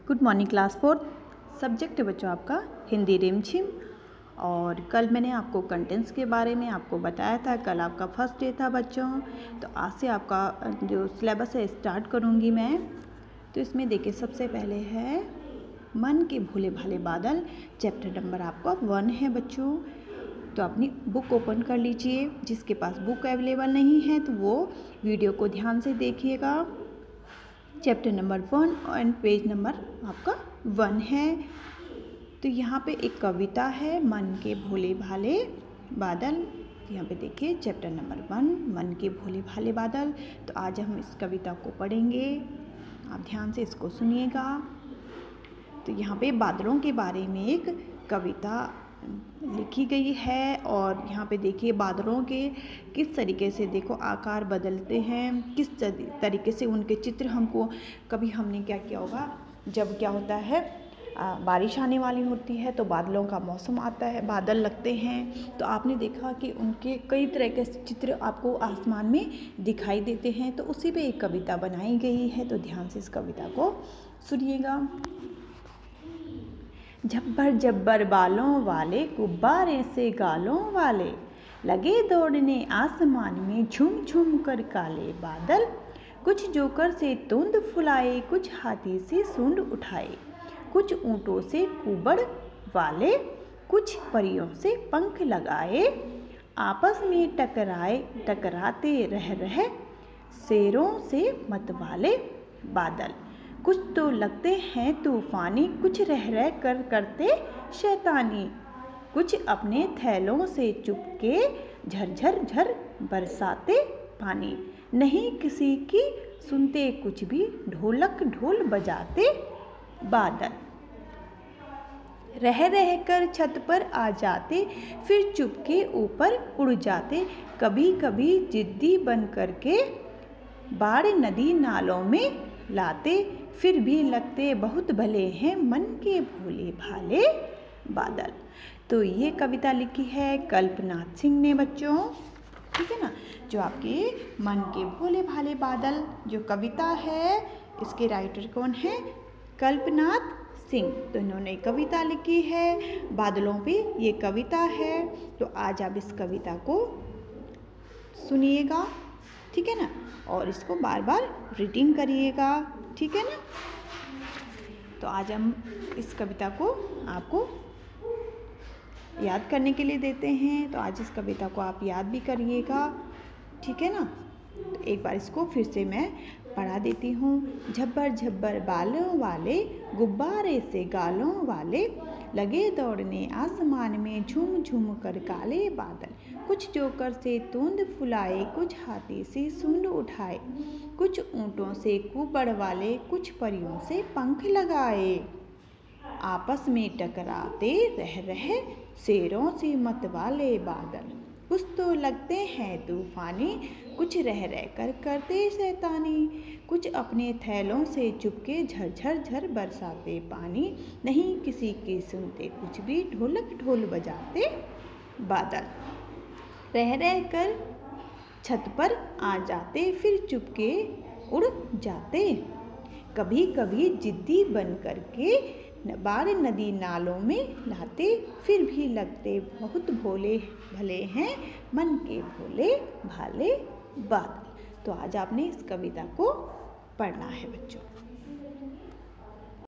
Good morning class 4। Subject है बच्चों आपका हिंदी रिमझिम। और कल मैंने आपको कंटेंट्स के बारे में आपको बताया था। कल आपका फर्स्ट डे था बच्चों। तो आज से आपका जो सिलेबस है स्टार्ट करूँगी मैं। तो इसमें देखिए सबसे पहले है मन के भोले भाले बादल। चैप्टर नंबर आपका 1 है बच्चों। तो अपनी बुक ओपन कर लीजिए। जिसके पास बुक अवेलेबल नहीं है तो वो वीडियो को ध्यान से देखिएगा। Chapter number 1 and page number आपका 1 है। तो यहाँ पे एक कविता है मन के भोले भाले बादल। यहाँ पे देखिए चैप्टर नंबर 1 मन के भोले भाले बादल। तो आज हम इस कविता को पढ़ेंगे, आप ध्यान से इसको सुनिएगा। तो यहाँ पे बादलों के बारे में एक कविता लिखी गई है। और यहाँ पे देखिए बादलों के किस तरीके से देखो आकार बदलते हैं, किस तरीके से उनके चित्र हमको कभी हमने क्या किया होगा, जब क्या होता है बारिश आने वाली होती है तो बादलों का मौसम आता है, बादल लगते हैं तो आपने देखा कि उनके कई तरह के चित्र आपको आसमान में दिखाई देते हैं। तो उसी पे एक कविता बनाई गई है। तो ध्यान से इस कविता को सुनिएगा। झब्बर झब्बर बालों वाले गुब्बारे से गालों वाले, लगे दौड़ने आसमान में झूम झूम कर काले बादल। कुछ जोकर से तोंद फुलाए, कुछ हाथी से सूंड उठाए, कुछ ऊँटों से कुबड़ वाले, कुछ परियों से पंख लगाए। आपस में टकराते रह शेरों से मतवाले बादल। कुछ तो लगते हैं तूफानी, कुछ रह कर करते शैतानी, कुछ अपने थैलों से चुपके झर बरसाते पानी। नहीं किसी की सुनते कुछ भी, ढोलक ढोल बजाते बादल। रह कर छत पर आ जाते, फिर चुपके ऊपर उड़ जाते। कभी कभी जिद्दी बन करके बाढ़ नदी नालों में लाते, फिर भी लगते बहुत भले हैं मन के भोले भाले बादल। तो ये कविता लिखी है कल्पनाथ सिंह ने बच्चों, ठीक है ना। जो आपके मन के भोले भाले बादल जो कविता है, इसके राइटर कौन है? कल्पनाथ सिंह। तो इन्होंने कविता लिखी है, बादलों पे ये कविता है। तो आज आप इस कविता को सुनिएगा, ठीक है ना, और इसको बार बार रीडिंग करिएगा, ठीक है ना। तो आज हम इस कविता को आपको याद करने के लिए देते हैं। तो आज इस कविता को आप याद भी करिएगा, ठीक है ना। तो एक बार इसको फिर से मैं पढ़ा देती हूँ। झब्बर झब्बर बालों वाले गुब्बारे से गालों वाले, लगे दौड़ने आसमान में झूम झूम कर काले बादल। कुछ जोकर से तोंद फुलाए, कुछ हाथी से सूंड उठाए, कुछ ऊँटों से कुबड़ वाले, कुछ परियों से पंख लगाए। आपस में टकराते रह शेरों से मतवाले बादल। कुछ तो लगते हैं तूफानी, कुछ रह कर करते शैतानी, कुछ अपने थैलों से चुपके झर बरसाते पानी। नहीं किसी की सुनते कुछ भी, ढोलक ढोल बजाते बादल। रह कर छत पर आ जाते, फिर चुपके उड़ जाते। कभी कभी जिद्दी बन करके बाढ़ नदी नालों में लाते, फिर भी लगते बहुत भोले भले हैं मन के भोले भाले बादल। तो आज आपने इस कविता को पढ़ना है बच्चों।